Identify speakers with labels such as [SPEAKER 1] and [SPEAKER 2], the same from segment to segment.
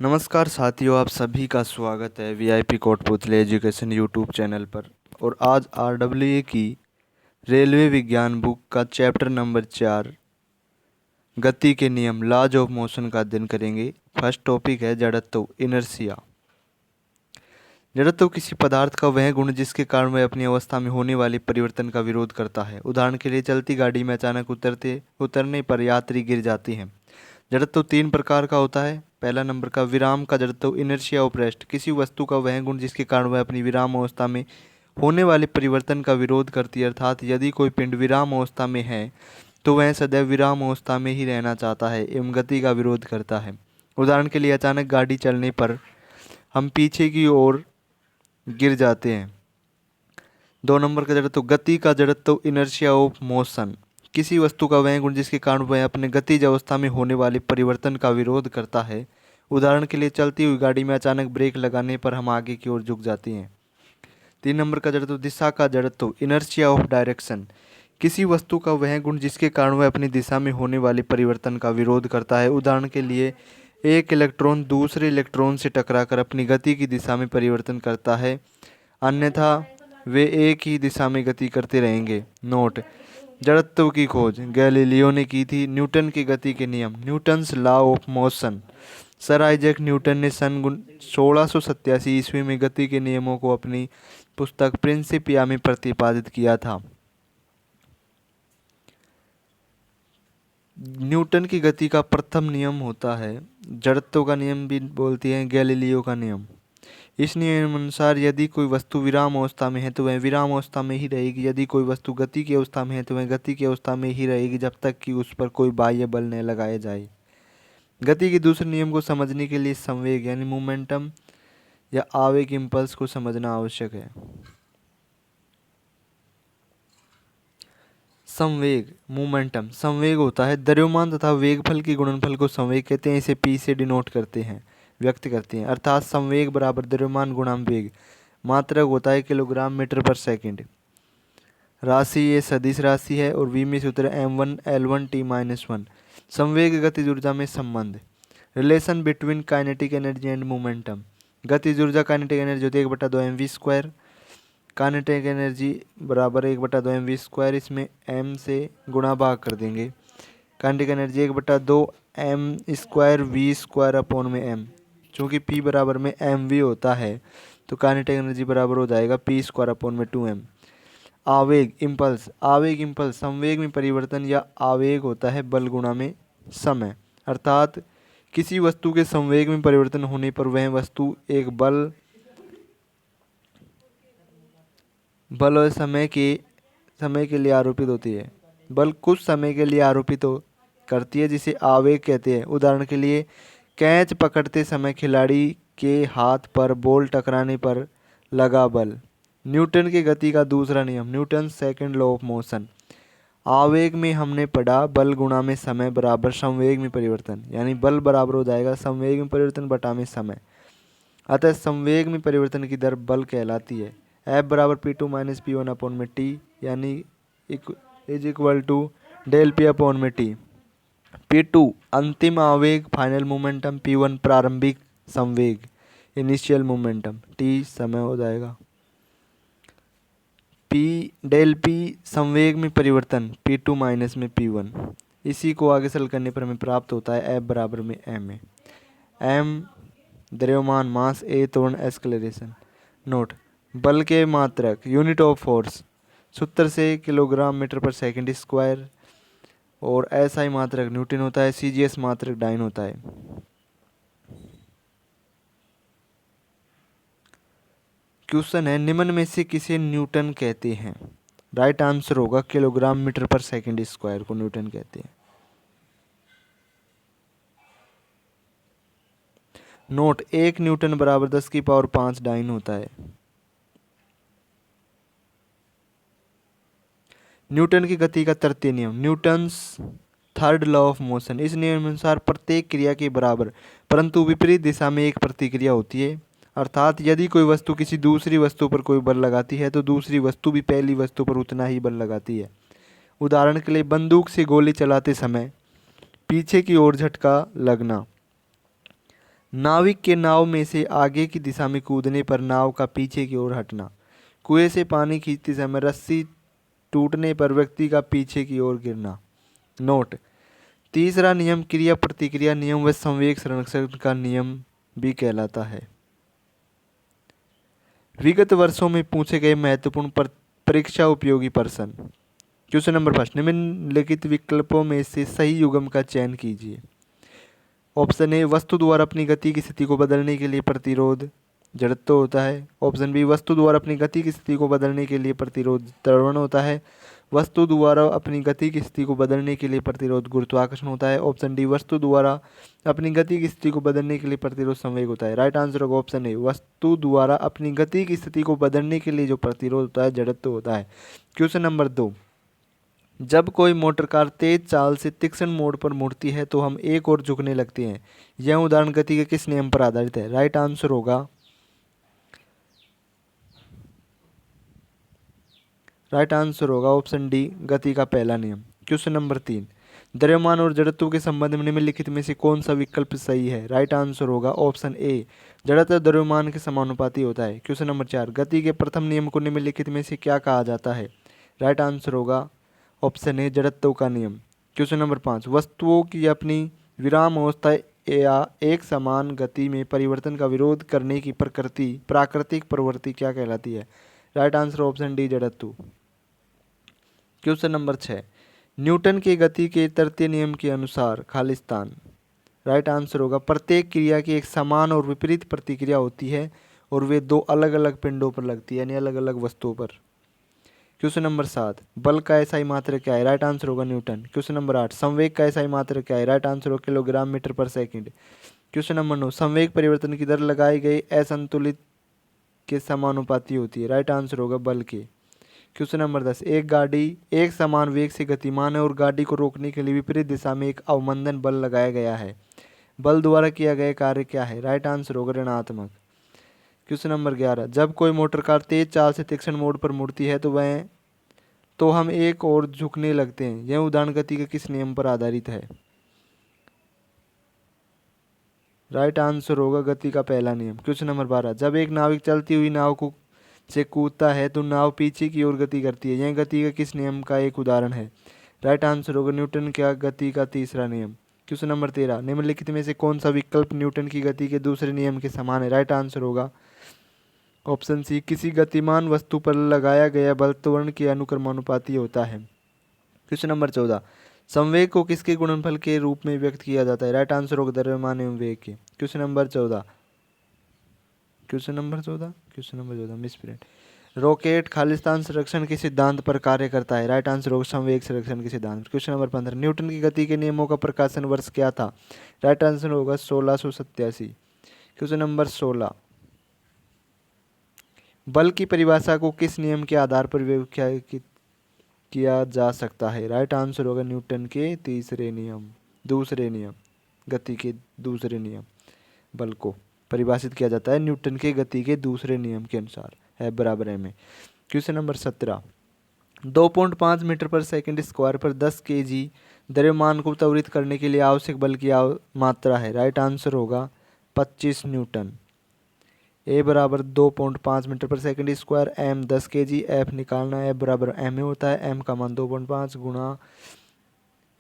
[SPEAKER 1] नमस्कार साथियों, आप सभी का स्वागत है VIP Kotputli education YouTube channel पर। और आज आरडब्ल्यूए की रेलवे विज्ञान बुक का चैप्टर नंबर 4 गति के नियम लॉज ऑफ मोशन का अध्ययन करेंगे। फर्स्ट टॉपिक है जड़त्व इनर्शिया। जड़त्व किसी पदार्थ का वह गुण जिसके कारण वह अपनी अवस्था में होने वाले परिवर्तन का विरोध करता है। उदाहरण के लिए चलती गाड़ी में अचानक उतरने पर यात्री गिर जाती हैं। जड़त्व 3 प्रकार का होता है। पहला नंबर का विराम का जड़त्व इनर्शिया ऑफ रेस्ट, किसी वस्तु का वह गुण जिसके कारण वह अपनी विराम अवस्था में होने वाले परिवर्तन का विरोध करती है। अर्थात यदि कोई पिंड विराम अवस्था में है तो वह सदैव विराम अवस्था में ही रहना चाहता है एवं गति का विरोध करता है। उदाहरण के लिए अचानक गाड़ी चलने पर हम पीछे की ओर गिर जाते हैं। 2 नंबर का जड़त्व गति का जड़त्व इनर्शिया ऑफ मोशन, किसी वस्तु का वह गुण जिसके कारण वह अपने गतिज अवस्था में होने वाले परिवर्तन का विरोध करता है। उदाहरण के लिए चलती हुई गाड़ी में अचानक ब्रेक लगाने पर हम आगे की ओर झुक जाते हैं। 3 नंबर का जड़त्व दिशा का जड़त्व इनर्शिया ऑफ डायरेक्शन, किसी वस्तु का वह गुण जिसके कारण वह अपनी दिशा में होने वाले परिवर्तन का विरोध करता है। उदाहरण के लिए एक इलेक्ट्रॉन दूसरे इलेक्ट्रॉन से टकराकर अपनी गति की दिशा में परिवर्तन करता है, अन्यथा वे एक ही दिशा में गति करते रहेंगे। नोट: जड़त्व की खोज गैलीलियो ने की थी। न्यूटन की गति के नियम Newton's law of motion, sir Isaac Newton ने सन 1687 ईस्वी में गति के नियमों को अपनी पुस्तक प्रिंसिपिया में प्रतिपादित किया था। न्यूटन की गति का प्रथम नियम होता है, जड़त्व का नियम भी बोलती है गैलीलियो का नियम। इस नियम अनुसार यदि कोई वस्तु विराम अवस्था में है तो वह विराम अवस्था में ही रहेगी। यदि कोई वस्तु गति की अवस्था में है तो वह गति की अवस्था में ही रहेगी जब तक कि उस पर कोई बाह्य बल न लगाया जाए। गति के दूसरे नियम को समझने के लिए संवेग यानी मोमेंटम या आवेग इम्पल्स को समझना आवश्यक है। संवेग मोमेंटम, संवेग होता है द्रव्यमान तथा वेगफल के गुणनफल को संवेग कहते हैं। इसे पी से डिनोट करते हैं, व्यक्त करते हैं। अर्थात संवेग बराबर द्रव्यमान गुणा वेग। मात्रक होता है किलोग्राम मीटर पर सेकंड। राशि ये सदिश राशि है और v में सूत्र m1 l1 t-1। संवेग गतिज ऊर्जा में संबंध, relation between kinetic energy and momentum. गतिज ऊर्जा काइनेटिक एनर्जी होती है 1/2 mv²। काइनेटिक एनर्जी बराबर 1/2 mv²। इसमें m से गुणा भाग कर देंगे। काइनेटिक एनर्जी 1/2 m² v² में m, चूँकि p बराबर में mv होता है तो काइनेटिक एनर्जी बराबर हो जाएगा p² में 2m। आवेग इम्पल्स, आवेग इम्पल्स संवेग में परिवर्तन या आवेग होता है बल गुणा में समय। अर्थात किसी वस्तु के संवेग में परिवर्तन होने पर वह वस्तु एक बल और समय के लिए आरोपित होती है। बल कुछ समय के लिए आरोपित करती है जिसे आवेग कहते हैं। उदाहरण के लिए कैच पकड़ते समय खिलाड़ी के हाथ पर बॉल टकराने पर लगा बल। न्यूटन की गति का दूसरा नियम Newton second law of motion. आवेग में हमने पढ़ा बल गुणा में समय बराबर संवेग में परिवर्तन, यानी बल बराबर हो जाएगा संवेग में परिवर्तन बटा में समय। अतः संवेग में परिवर्तन की दर बल कहलाती है। F बराबर P2 माइनस P1 अपॉन में T, यानी is equal to del P upon में T। P2 अंतिम आवेग फाइनल मोमेंटम, P1 प्रारंभिक संवेग इनिशियल मोमेंटम, T समय हो जाएगा। P डेल P संवेग में परिवर्तन P2 माइनस में P1। इसी को आगे सरल करने पर हमें प्राप्त होता है F बराबर में M है। M द्रव्यमान मास, A त्वरण एक्सेलरेशन। नोट: बल के मात्रक यूनिट ऑफ फोर्स सूत्र से किलोग्राम मीटर पर सेकंड स्क्वायर और SI मात्रक न्यूटन होता है, CGS मात्रक डाइन होता है। क्वेश्चन है निम्न में से किसे न्यूटन कहते हैं। राइट आंसर होगा किलोग्राम मीटर पर सेकंड स्क्वायर को न्यूटन कहते हैं। नोट: 1 न्यूटन बराबर 10⁵ डाइन होता है। न्यूटन की गति का तृतीय नियम Newton's third law of motion. इस नियम अनुसार प्रत्येक क्रिया के बराबर परंतु विपरीत दिशा में एक प्रतिक्रिया होती है। अर्थात यदि कोई वस्तु किसी दूसरी वस्तु पर कोई बल लगाती है तो दूसरी वस्तु भी पहली वस्तु पर उतना ही बल लगाती है। उदाहरण के लिए बंदूक से गोली चलाते समय पीछे की ओर झटका लगना। नाविक के नाव में से आगे की दिशा में कूदने पर नाव का पीछे की ओर हटना। कुएं से पानी खींचते समय रस्सी टूटने पर व्यक्ति का पीछे की ओर गिरना। नोट: तीसरा नियम क्रिया प्रतिक्रिया नियम व संवेग संरक्षण का नियम भी कहलाता है। विगत वर्षों में पूछे गए महत्वपूर्ण परीक्षा उपयोगी प्रश्न। क्वेश्चन नंबर फर्स्ट, निम्नलिखित विकल्पों में से सही युग्म का चयन कीजिए। ऑप्शन ए, वस्तु द्वारा अपनी गति की स्थिति को बदलने के लिए प्रतिरोध जड़त्व होता है। ऑप्शन बी, वस्तु द्वारा अपनी गति की स्थिति को बदलने के लिए प्रतिरोध त्वरण होता है। वस्तु द्वारा अपनी गति की स्थिति को बदलने के लिए प्रतिरोध गुरुत्वाकर्षण होता है। ऑप्शन डी, वस्तु द्वारा अपनी गति की स्थिति को बदलने के लिए प्रतिरोध संवेग होता है। राइट आंसर होगा ऑप्शन ए, वस्तु द्वारा अपनी गति की स्थिति को बदलने के लिए जो प्रतिरोध होता है जड़त्व होता है। क्वेश्चन नंबर 2, जब कोई मोटर कार तेज चाल से तीक्ष्ण मोड़ पर मुड़ती है तो हम एक ओर झुकने लगते हैं। यह उदाहरण गति के किस नियम पर आधारित है? राइट आंसर होगा ऑप्शन डी, गति का पहला नियम। क्वेश्चन नंबर 3, द्रव्यमान और जड़त्व के संबंध में निम्नलिखित में से कौन सा विकल्प सही है? राइट आंसर होगा ऑप्शन ए, जड़त्व द्रव्यमान के समानुपाती होता है। क्वेश्चन नंबर 4, गति के प्रथम नियम को निम्नलिखित में से क्या कहा जाता है? राइट आंसर होगा ऑप्शन ए, जड़त्व का नियम। क्वेश्चन नंबर 5, वस्तुओं की अपनी विराम अवस्था या एक समान गति में परिवर्तन का विरोध करने की प्राकृतिक प्रवृत्ति क्या कहलाती है? राइट आंसर ऑप्शन डी, जड़त्व। क्वेश्चन नंबर 6, न्यूटन के गति के तृतीय नियम के अनुसार खालिस्तान। राइट आंसर होगा प्रत्येक क्रिया की एक समान और विपरीत प्रतिक्रिया होती है और वे दो अलग अलग पिंडों पर लगती है, यानी अलग अलग वस्तुओं पर। क्वेश्चन नंबर 7, बल का एसआई मात्रक क्या है? राइट आंसर होगा न्यूटन। क्वेश्चन नंबर 8, संवेग का एसआई मात्रक क्या है? राइट आंसर होगा किलोग्राम मीटर पर सेकंड। क्वेश्चन नंबर 9, संवेग परिवर्तन की दर लगाई गई असंतुलित के समानुपाती होती है। राइट आंसर होगा बल के। क्वेश्चन नंबर 10, एक गाड़ी एक समान वेग से गतिमान है और गाड़ी को रोकने के लिए विपरीत दिशा में एक अवमंदन बल लगाया गया है। बल द्वारा किया गया कार्य क्या है? राइट आंसर होगा ऋणात्मक। क्वेश्चन नंबर 11, जब कोई मोटर कार तेज चाल से तीक्ष्ण मोड़ पर मुड़ती है तो हम एक और झुकने लगते हैं। यह उदाहरण गति के किस नियम पर आधारित है? राइट आंसर होगा गति का पहला नियम। क्वेश्चन नंबर 12, जब एक नाविक चलती हुई नाव को से कूदता है तो नाव पीछे की ओर गति करती है। यह गति का किस नियम का एक उदाहरण है? राइट आंसर होगा न्यूटन का गति का तीसरा नियम। क्वेश्चन नंबर 13, निम्नलिखित में से कौन सा विकल्प न्यूटन की गति के दूसरे नियम के समान है? राइट आंसर होगा ऑप्शन सी, किसी गतिमान वस्तु पर लगाया गया बल त्वरण के अनुक्रमानुपाती होता है। क्वेश्चन नंबर 14, संवेग को किसके गुणनफल के रूप में व्यक्त किया जाता है? राइट आंसर होगा द्रव्यमान एवं वेग के। Question number 14 misprint. Rocket Khalistan संरक्षण के सिद्धांत पर कार्य करता है। राइट आंसर होगा संवेग संरक्षण के सिद्धांत। क्वेश्चन नंबर 15, न्यूटन की गति के नियमों का प्रकाशन वर्ष क्या था? राइट आंसर होगा 1687। क्वेश्चन नंबर 16, बल की परिभाषा को किस नियम के आधार पर व्याख्या किया जा सकता है? राइट आंसर होगा न्यूटन के दूसरे नियम, गति के दूसरे नियम। बल को परिभाषित किया जाता है न्यूटन के गति के दूसरे नियम के अनुसार, है बराबर m। क्वेश्चन नंबर 17, 2.5 मीटर पर सेकंड स्क्वायर पर 10 kg द्रव्यमान को त्वरित करने के लिए आवश्यक बल की मात्रा है। राइट आंसर होगा 25 न्यूटन। ए बराबर 2.5 मीटर पर second square, m 10 kg, f निकालना है, बराबर m होता है। m का मान 2.5 गुणा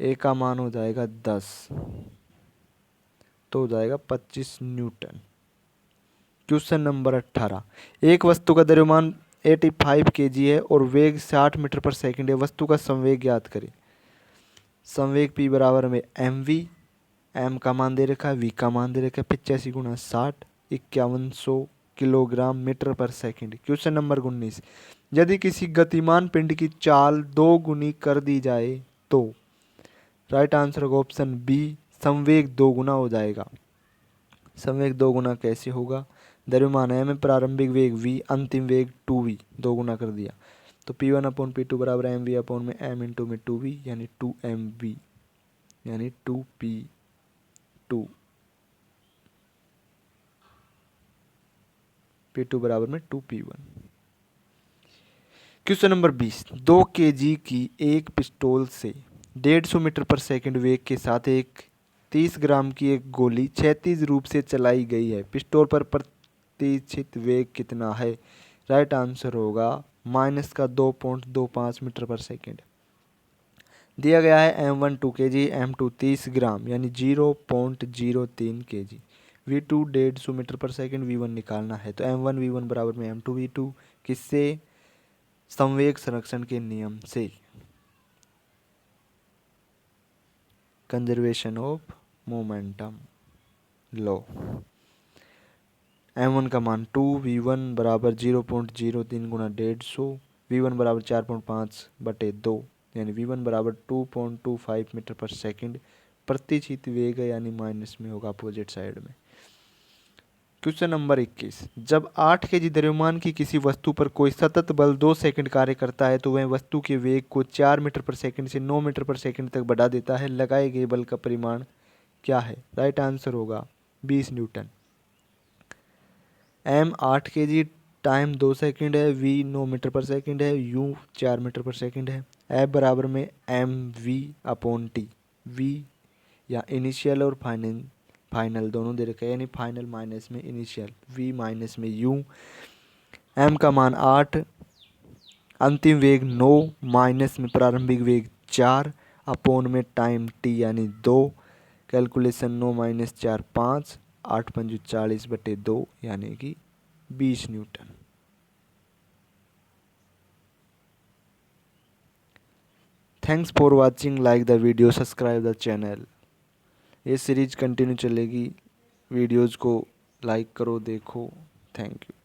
[SPEAKER 1] ए का मान हो जाएगा 10, तो हो जाएगा 25 न्यूटन। क्वेश्चन नंबर 18, एक वस्तु का द्रव्यमान 85 kg है और वेग 60 मीटर पर सेकंड है। वस्तु का संवेग ज्ञात करें। संवेग p बराबर में mv, m का मान दे रखा है, v का मान दे रखा है 85 गुणा 60, 5100 किलोग्राम मीटर पर सेकंड। क्वेश्चन नंबर 19, यदि किसी गतिमान पिंड की चाल 2 गुनी कर दी जाए तो? राइट आंसर होगा ऑप्शन बी, संवेग 2 गुना हो जाएगा। संवेग 2 गुना कैसे होगा? द्रव्यमान m, प्रारंभिक वेग v, अंतिम वेग 2v, 2 गुना कर दिया तो P1/P2 बराबर mv अपॉन में m इंटू में 2v यानी 2mv यानी 2p2, P2 बराबर में 2p1। क्वेश्चन नंबर 20, 2 kg की एक पिस्टल से 150 मीटर पर सेकंड वेग के साथ एक 30 ग्राम की एक गोली क्षैतिज रूप से चलाई गई है, पिस्टल पर प्रतिचित वेग कितना है? राइट आंसर होगा माइनस का 2.25 मीटर पर सेकेंड। दिया गया है M1 2 kg, M2 30 ग्राम यानी 0.03 kg, V2 150 मीटर पर सेकेंड, V1 निकालना है। तो M1 V1 बराबर में M2 V2, किससे? संवेग संरक्षण के नियम से, conservation of momentum law. M1 का मान 2, V1 बराबर 0.03 गुना 150, V1 बराबर 4.5/2 यानी V1 बराबर 2.25 मीटर पर सेकेंड। प्रतिचित वेग है यानी माइनस में होगा, अपोजिट साइड में। क्वेश्चन नंबर 21, जब 8 kg द्रव्यमान की किसी वस्तु पर कोई सतत बल 2 सेकंड कार्य करता है तो वह वस्तु के वेग को 4 मीटर पर सेकंड से 9 मीटर पर सेकंड तक बढ़ा देता है। लगाए गए बल का परिमाण क्या है? राइट आंसर होगा 20 Newton. M 8 kg time 2 second है, V 9 मीटर पर सेकंड है, U 4 मीटर पर सेकंड है। F बराबर में mv/t, V या इनिशियल और फाइनल दोनों दे रखे हैं, यानी फाइनल माइनस में इनिशियल, V माइनस में U। M का मान 8, अंतिम वेग 9, माइनस में प्रारंभिक वेग 4, अपोन में टाइम t यानी 2, कैलकुलेशन 9 माइनस 4 5, 8 पंजू 40/2 यानी कि 20 Newton. Thanks for watching, like the video, subscribe the channel. ये सीरीज कंटिन्यू चलेगी, वीडियोज़ को लाइक करो, देखो। Thank you.